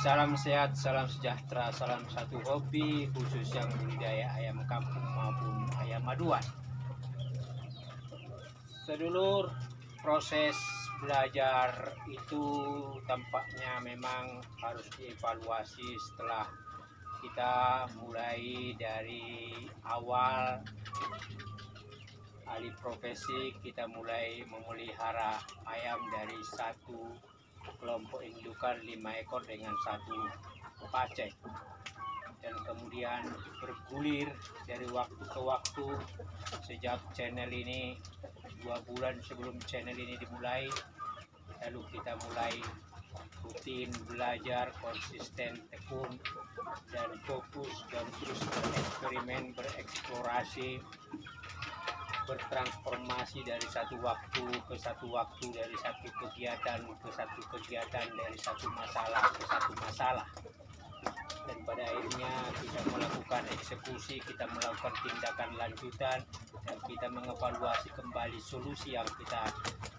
Salam sehat, salam sejahtera, salam satu hobi khusus yang budidaya ayam kampung maupun ayam maduan. Sedulur, proses belajar itu tampaknya memang harus dievaluasi setelah kita mulai dari awal alih profesi, kita mulai memelihara ayam dari satu kelompok indukan 5 ekor dengan satu pacek, dan kemudian bergulir dari waktu ke waktu sejak channel ini 2 bulan sebelum channel ini dimulai. Lalu kita mulai rutin belajar, konsisten, tekun, dan fokus, dan terus bereksperimen, bereksplorasi, bertransformasi dari satu waktu ke satu waktu, dari satu kegiatan ke satu kegiatan, dari satu masalah ke satu masalah, dan pada akhirnya kita melakukan eksekusi, kita melakukan tindakan lanjutan, dan kita mengevaluasi kembali solusi yang kita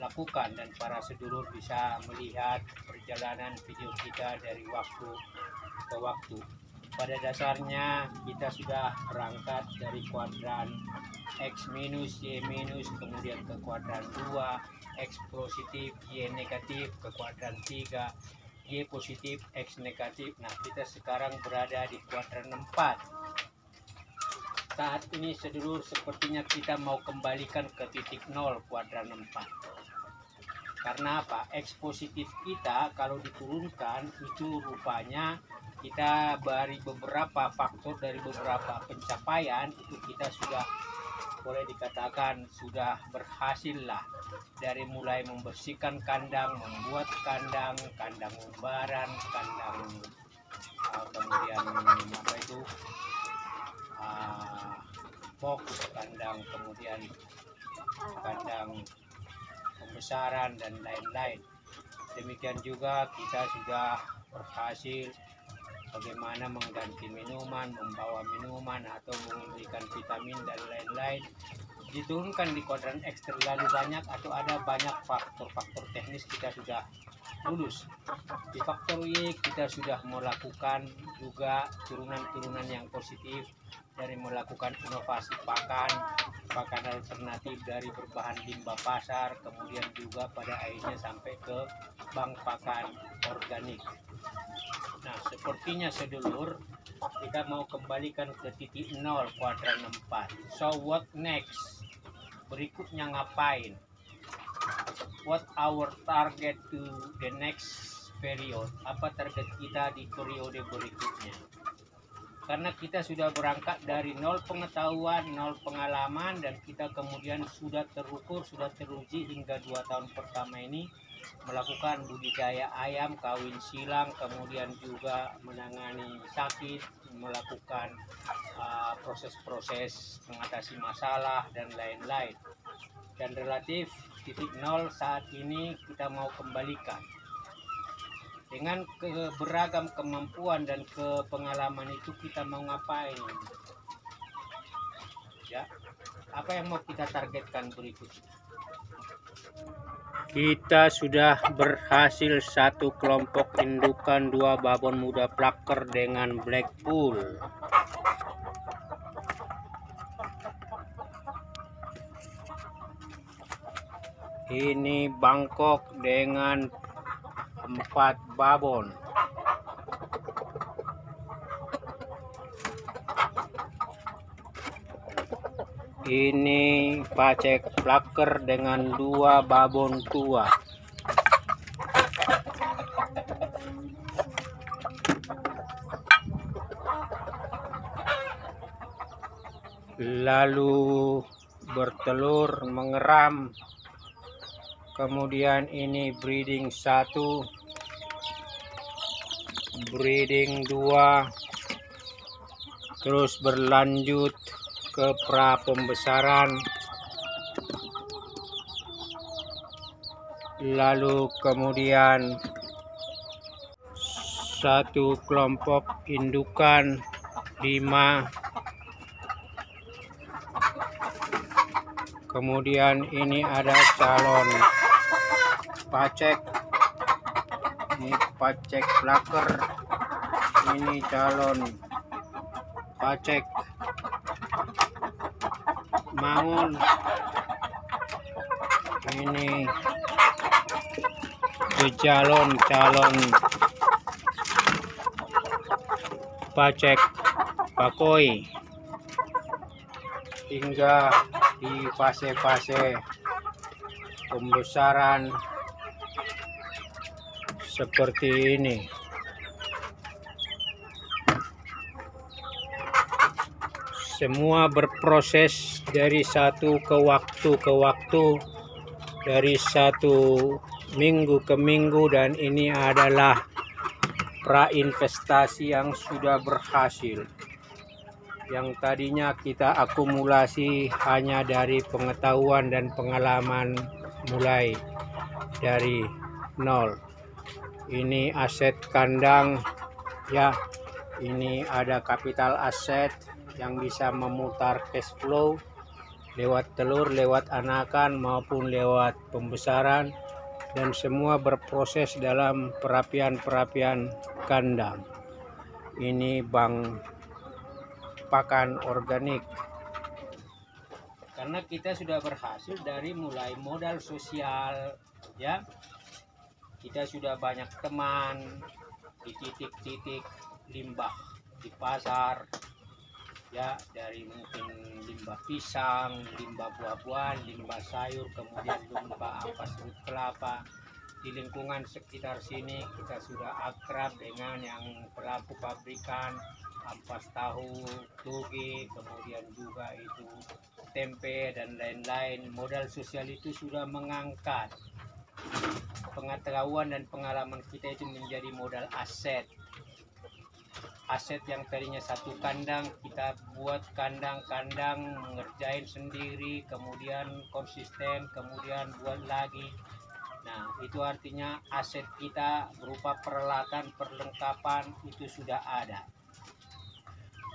lakukan. Dan para sedulur bisa melihat perjalanan video kita dari waktu ke waktu. Pada dasarnya kita sudah berangkat dari kuadran X minus, Y minus, kemudian ke kuadran 2, X positif, Y negatif, ke kuadran 3, Y positif, X negatif. Nah, kita sekarang berada di kuadran 4. Saat ini sedulur sepertinya kita mau kembalikan ke titik 0 kuadran 4. Karena apa? X positif kita kalau diturunkan itu rupanya kita dari beberapa faktor, dari beberapa pencapaian itu kita sudah boleh dikatakan sudah berhasil lah, dari mulai membersihkan kandang, membuat kandang umbaran, kandang kemudian apa itu box, kandang, kemudian kandang pembesaran dan lain-lain. Demikian juga kita sudah berhasil bagaimana mengganti minuman, membawa minuman atau memberikan vitamin dan lain-lain. Diturunkan di kuadran X terlalu banyak atau ada banyak faktor-faktor teknis kita sudah lulus. Di faktor Y kita sudah melakukan juga turunan-turunan yang positif, dari melakukan inovasi pakan alternatif dari berbahan limbah pasar, kemudian juga pada akhirnya sampai ke bank pakan organik. Nah, sepertinya sedulur kita mau kembalikan ke titik 0 kuadran 4. So what next? Berikutnya ngapain? What our target to the next period? Apa target kita di periode berikutnya? Karena kita sudah berangkat dari 0 pengetahuan, 0 pengalaman, dan kita kemudian sudah terukur, sudah teruji hingga 2 tahun pertama ini melakukan budidaya ayam, kawin silang, kemudian juga menangani sakit, melakukan proses-proses mengatasi masalah dan lain-lain. Dan relatif titik 0 saat ini kita mau kembalikan. Dengan beragam kemampuan dan kepengalaman itu kita mau ngapain? Ya, apa yang mau kita targetkan berikutnya? Kita sudah berhasil satu kelompok indukan 2 babon muda plucker dengan Blackpool. Ini Bangkok dengan 4 babon. Ini pacek plucker dengan 2 babon tua. Lalu bertelur, mengeram. Kemudian ini breeding 1, breeding 2, terus berlanjut ke pra pembesaran, lalu kemudian satu kelompok indukan 5, kemudian ini ada calon pacek, ini pacek plucker, ini calon pacek mangun, ini calon pacek pakoi, hingga di fase-fase pembesaran seperti ini. Semua berproses dari satu ke waktu, dari satu minggu ke minggu, dan ini adalah pra-investasi yang sudah berhasil. Yang tadinya kita akumulasi hanya dari pengetahuan dan pengalaman mulai dari nol. Ini aset kandang ya, ini ada kapital aset yang bisa memutar cash flow lewat telur, lewat anakan maupun lewat pembesaran, dan semua berproses dalam perapian kandang. Ini bank pakan organik. Karena kita sudah berhasil dari mulai modal sosial ya. Kita sudah banyak teman di titik-titik limbah di pasar ya, dari mungkin limbah pisang, limbah buah-buahan, limbah sayur, kemudian limbah ampas kelapa. Di lingkungan sekitar sini kita sudah akrab dengan yang pelaku pabrikan ampas tahu, toge, kemudian juga itu tempe dan lain-lain. Modal sosial itu sudah mengangkat pengetahuan dan pengalaman kita itu menjadi modal aset. Aset yang tadinya satu kandang, kita buat kandang-kandang, mengerjain sendiri, kemudian konsisten, kemudian buat lagi. Nah, itu artinya aset kita berupa peralatan, perlengkapan itu sudah ada.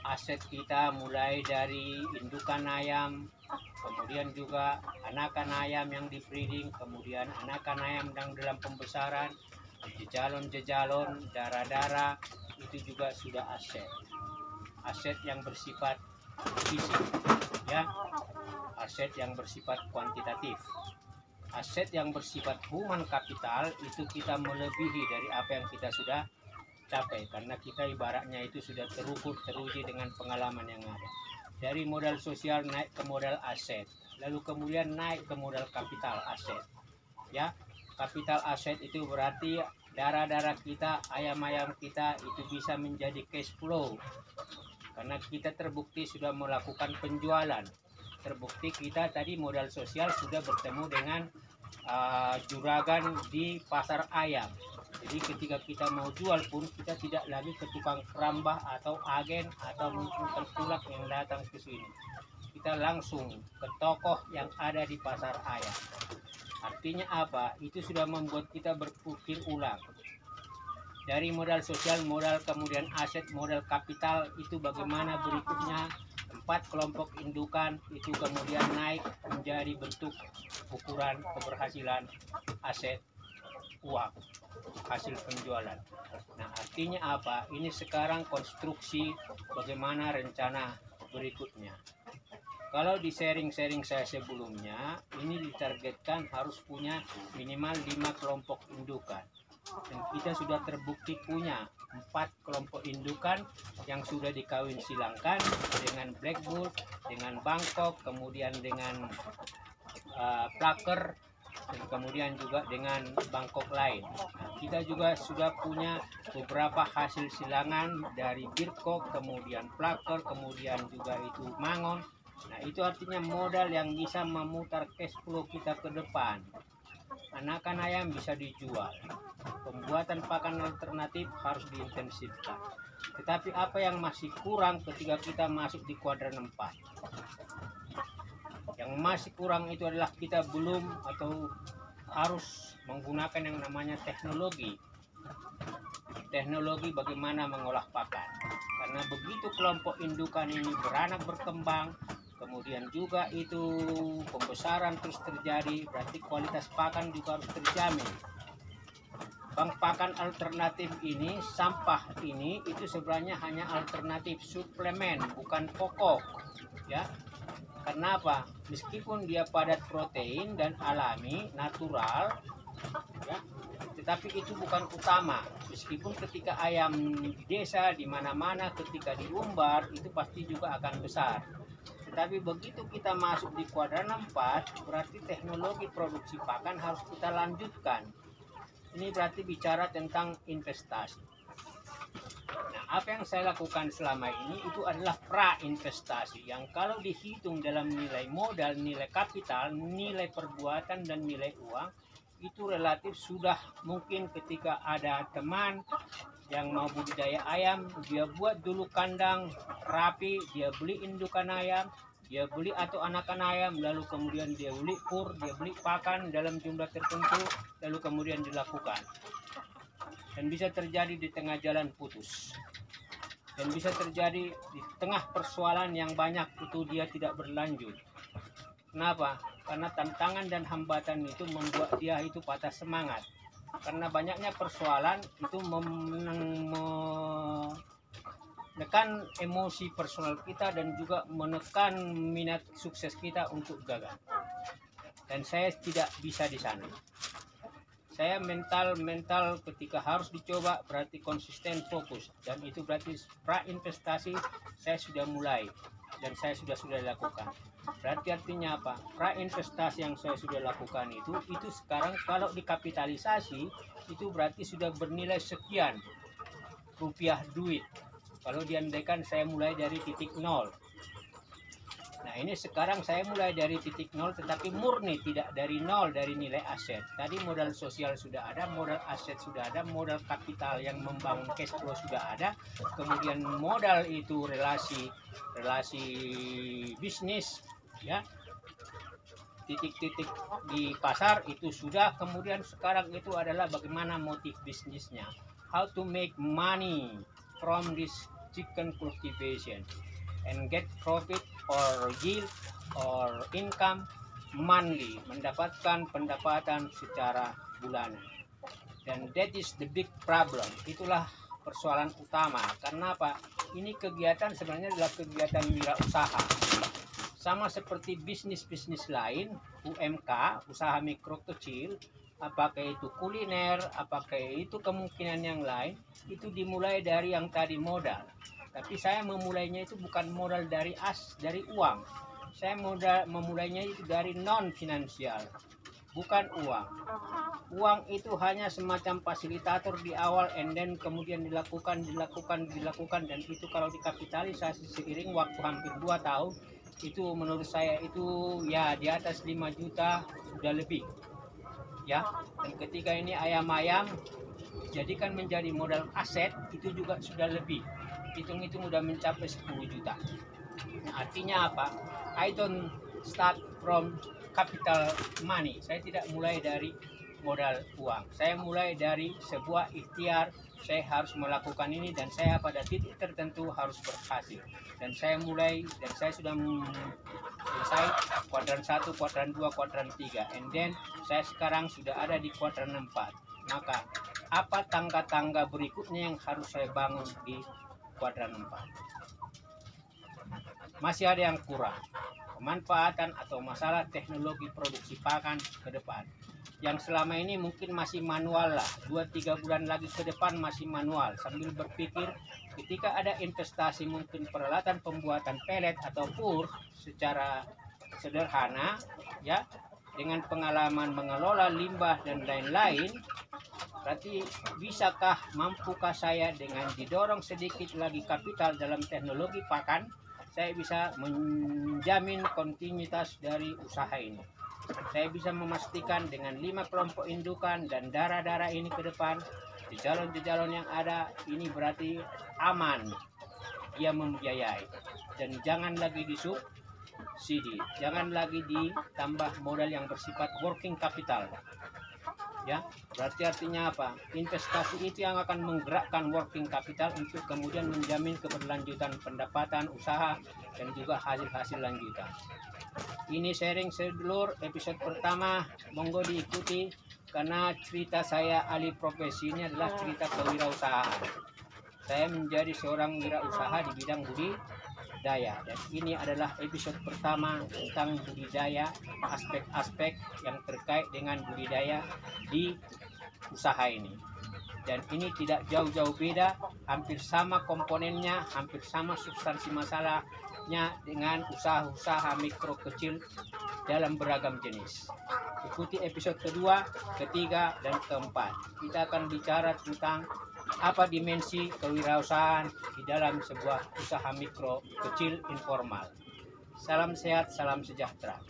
Aset kita mulai dari indukan ayam, kemudian juga anakan ayam yang di breeding, kemudian anakan ayam yang dalam pembesaran, jejalon, darah-darah, itu juga sudah aset yang bersifat fisik ya, aset yang bersifat kuantitatif. Aset yang bersifat human capital itu kita melebihi dari apa yang kita sudah capai, karena kita ibaratnya itu sudah teruji dengan pengalaman yang ada. Dari modal sosial naik ke modal aset, lalu kemudian naik ke modal kapital aset ya. Kapital aset itu berarti darah-darah kita, ayam-ayam kita itu bisa menjadi cash flow, karena kita terbukti sudah melakukan penjualan. Terbukti kita tadi modal sosial sudah bertemu dengan juragan di pasar ayam. Jadi ketika kita mau jual pun kita tidak lagi ke tukang kerambah atau agen atau mungkin tengkulak yang datang ke sini. Kita langsung ke tokoh yang ada di pasar ayam. Artinya apa? Itu sudah membuat kita berpikir ulang. Dari modal sosial, modal kemudian aset, modal kapital, itu bagaimana berikutnya 4 kelompok indukan itu kemudian naik menjadi bentuk ukuran keberhasilan aset uang, hasil penjualan. Nah, artinya apa? Ini sekarang konstruksi bagaimana rencana berikutnya. Kalau di sharing-sharing saya sebelumnya, ini ditargetkan harus punya minimal 5 kelompok indukan. Dan kita sudah terbukti punya 4 kelompok indukan yang sudah dikawin silangkan dengan Black Bull, dengan Bangkok, kemudian dengan Plucker, dan kemudian juga dengan Bangkok lain. Nah, kita juga sudah punya beberapa hasil silangan dari Birkok, kemudian Plucker, kemudian juga itu Mangon. Nah, itu artinya modal yang bisa memutar cash flow kita ke depan. Anakan ayam bisa dijual. Pembuatan pakan alternatif harus diintensifkan. Tetapi apa yang masih kurang ketika kita masuk di kuadran 4? Yang masih kurang itu adalah kita belum atau harus menggunakan yang namanya teknologi. Teknologi bagaimana mengolah pakan. Karena begitu kelompok indukan ini beranak berkembang, kemudian juga itu pembesaran terus terjadi, berarti kualitas pakan juga harus terjamin. bank pakan alternatif ini, sampah ini itu sebenarnya hanya alternatif suplemen, bukan pokok, ya. Karena apa? Meskipun dia padat protein dan alami, natural, ya, tetapi itu bukan utama. Meskipun ketika ayam di desa di mana-mana ketika diumbar itu pasti juga akan besar. Tetapi begitu kita masuk di kuadran 4, berarti teknologi produksi pakan harus kita lanjutkan. Ini berarti bicara tentang investasi. Nah, apa yang saya lakukan selama ini itu adalah pra-investasi yang kalau dihitung dalam nilai modal, nilai kapital, nilai perbuatan, dan nilai uang, itu relatif sudah mungkin ketika ada teman yang mau budidaya ayam, dia buat dulu kandang rapi, dia beli indukan ayam, dia beli atau anakan ayam, lalu kemudian dia beli pur, dia beli pakan dalam jumlah tertentu, lalu kemudian dilakukan. Dan bisa terjadi di tengah jalan putus. Dan bisa terjadi di tengah persoalan yang banyak itu dia tidak berlanjut. Kenapa? Karena tantangan dan hambatan itu membuat dia itu patah semangat. Karena banyaknya persoalan itu menekan emosi personal kita dan juga menekan minat sukses kita untuk gagal. Dan saya tidak bisa di sana. Saya mental ketika harus dicoba berarti konsisten, fokus, dan itu berarti pra investasi saya sudah mulai dan saya sudah lakukan. Berarti artinya apa? Pra investasi yang saya sudah lakukan itu sekarang kalau dikapitalisasi itu berarti sudah bernilai sekian rupiah duit. Kalau diandaikan saya mulai dari titik nol. Nah, ini sekarang saya mulai dari titik nol tetapi murni tidak dari nol, dari nilai aset. Tadi modal sosial sudah ada, modal aset sudah ada, modal kapital yang membangun cash flow sudah ada. Kemudian modal itu relasi bisnis, ya. Titik-titik di pasar itu sudah. Kemudian sekarang itu adalah bagaimana motif bisnisnya. How to make money from this chicken cultivation and get profit or yield or income monthly, mendapatkan pendapatan secara bulanan. Dan that is the big problem. Itulah persoalan utama. Karena apa? Ini kegiatan sebenarnya adalah kegiatan wirausaha. Sama seperti bisnis-bisnis lain, UMK, usaha mikro kecil, apakah itu kuliner, apakah itu kemungkinan yang lain, itu dimulai dari yang tadi modal. Tapi saya memulainya itu bukan modal dari uang. Saya memulainya itu dari non finansial, bukan uang. Uang itu hanya semacam fasilitator di awal, and then kemudian dilakukan, dan itu kalau dikapitalisasi seiring waktu hampir 2 tahun, itu menurut saya itu ya di atas 5 juta sudah lebih. Ya, dan ketika ini ayam-ayam jadikan menjadi modal aset itu juga sudah lebih. Hitung-hitung udah mencapai 10 juta. Nah, artinya apa? I don't start from capital money. Saya tidak mulai dari modal uang. Saya mulai dari sebuah ikhtiar. Saya harus melakukan ini dan saya pada titik tertentu harus berhasil. Dan saya mulai dan saya sudah selesai kuadran 1, kuadran 2, kuadran 3. And then saya sekarang sudah ada di kuadran 4. Maka apa tangga-tangga berikutnya yang harus saya bangun di kuadran 4? Masih ada yang kurang. Pemanfaatan atau masalah teknologi produksi pakan ke depan. Yang selama ini mungkin masih manual lah. 2-3 bulan lagi ke depan masih manual. Sambil berpikir ketika ada investasi mungkin peralatan pembuatan pelet atau pur secara sederhana, ya, dengan pengalaman mengelola limbah dan lain-lain, berarti bisakah, mampukah saya dengan didorong sedikit lagi kapital dalam teknologi pakan, saya bisa menjamin kontinuitas dari usaha ini. Saya bisa memastikan dengan 5 kelompok indukan dan darah-darah ini ke depan, di calon yang ada, ini berarti aman dia membiayai. Dan jangan lagi disubsidi, jangan lagi ditambah modal yang bersifat working capital. Ya, berarti artinya apa? Investasi itu yang akan menggerakkan working capital untuk kemudian menjamin keberlanjutan pendapatan usaha dan juga hasil-hasil lanjutan. Ini sharing sedulur episode pertama, monggo diikuti. karena cerita saya alih profesi ini adalah cerita kewirausahaan. Saya menjadi seorang wirausaha di bidang budidaya, dan ini adalah episode pertama tentang budidaya, aspek-aspek yang terkait dengan budidaya di usaha ini. Dan ini tidak jauh-jauh beda, hampir sama komponennya, hampir sama substansi masalahnya dengan usaha-usaha mikro kecil dalam beragam jenis. Ikuti episode kedua, ketiga, dan keempat. Kita akan bicara tentang apa dimensi kewirausahaan di dalam sebuah usaha mikro kecil informal. Salam sehat, salam sejahtera.